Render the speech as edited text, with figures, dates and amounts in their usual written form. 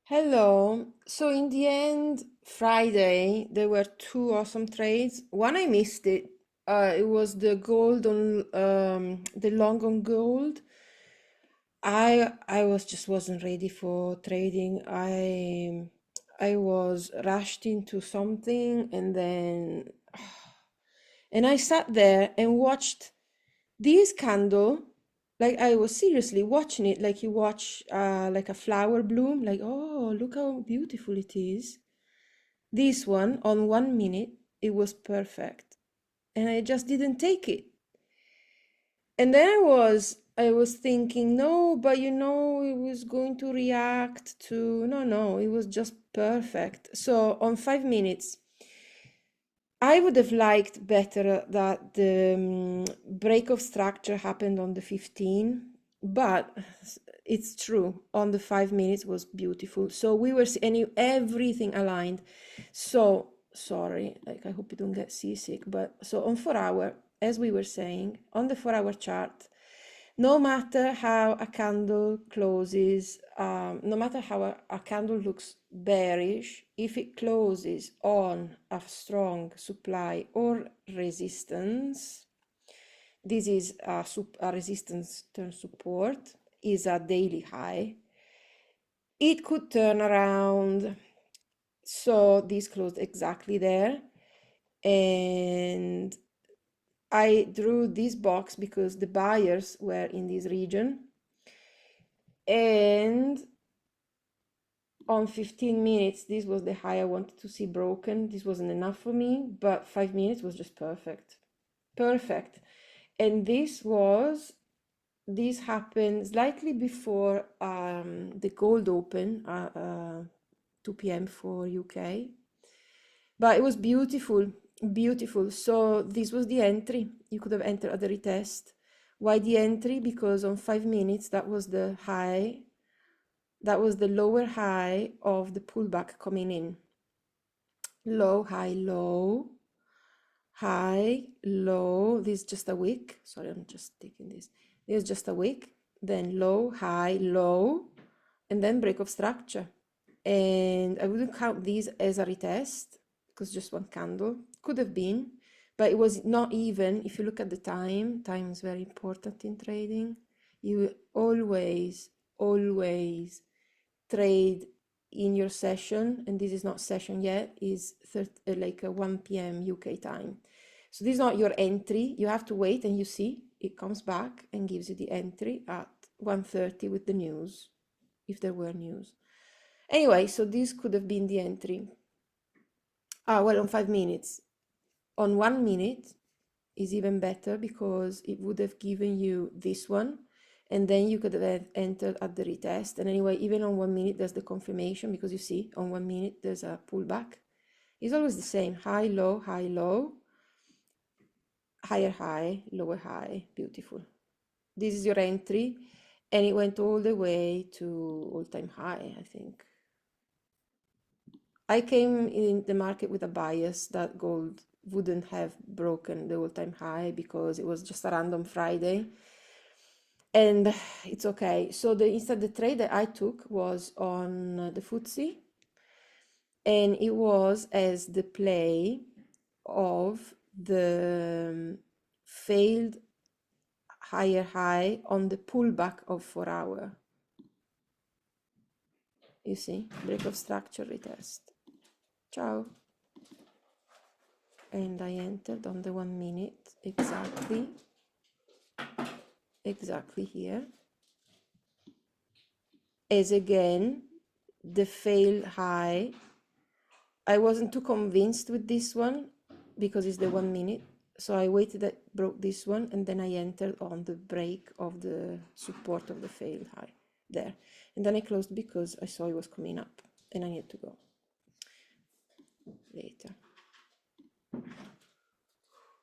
Hello. So in the end, Friday, there were two awesome trades. One I missed it. It was the gold on the long on gold. I was just wasn't ready for trading. I was rushed into something and then and I sat there and watched this candle. Like I was seriously watching it like you watch like a flower bloom, like, oh, look how beautiful it is. This one on 1 minute, it was perfect. And I just didn't take it. And then I was thinking, no, but it was going to react to no, it was just perfect. So on 5 minutes, I would have liked better that the break of structure happened on the 15, but it's true. On the 5 minutes was beautiful. So we were seeing everything aligned. So sorry, like I hope you don't get seasick. But so on 4 hour, as we were saying, on the 4 hour chart, no matter how a candle closes, no matter how a candle looks bearish, if it closes on a strong supply or resistance, this is a resistance turn support, is a daily high, it could turn around. So this closed exactly there. And I drew this box because the buyers were in this region. And on 15 minutes, this was the high I wanted to see broken. This wasn't enough for me, but 5 minutes was just perfect. Perfect. And this happened slightly before the gold open, 2 p.m. for UK. But it was beautiful, beautiful. So this was the entry. You could have entered at the retest. Why the entry? Because on 5 minutes, that was the high. That was the lower high of the pullback coming in. Low, high, low, high, low. This is just a wick. Sorry, I'm just taking this. This is just a wick. Then low, high, low, and then break of structure. And I wouldn't count these as a retest because just one candle. Could have been, but it was not even. If you look at the time is very important in trading. You always trade in your session, and this is not session yet, is like a 1 p.m. UK time. So this is not your entry. You have to wait, and you see it comes back and gives you the entry at 1:30 with the news, if there were news. Anyway, so this could have been the entry. Well, on 5 minutes. On 1 minute is even better because it would have given you this one, and then you could have entered at the retest. And anyway, even on 1 minute, there's the confirmation because you see on 1 minute, there's a pullback. It's always the same, high, low, higher high, lower high, beautiful. This is your entry, and it went all the way to all-time high, I think. I came in the market with a bias that gold wouldn't have broken the all-time high because it was just a random Friday. And it's okay. So instead the trade that I took was on the FTSE, and it was as the play of the failed higher high on the pullback of 4 hour. You see, break of structure retest. Ciao. And I entered on the 1 minute exactly here, as again the fail high. I wasn't too convinced with this one because it's the 1 minute, so I waited, that broke this one, and then I entered on the break of the support of the fail high there, and then I closed because I saw it was coming up and I needed to go later.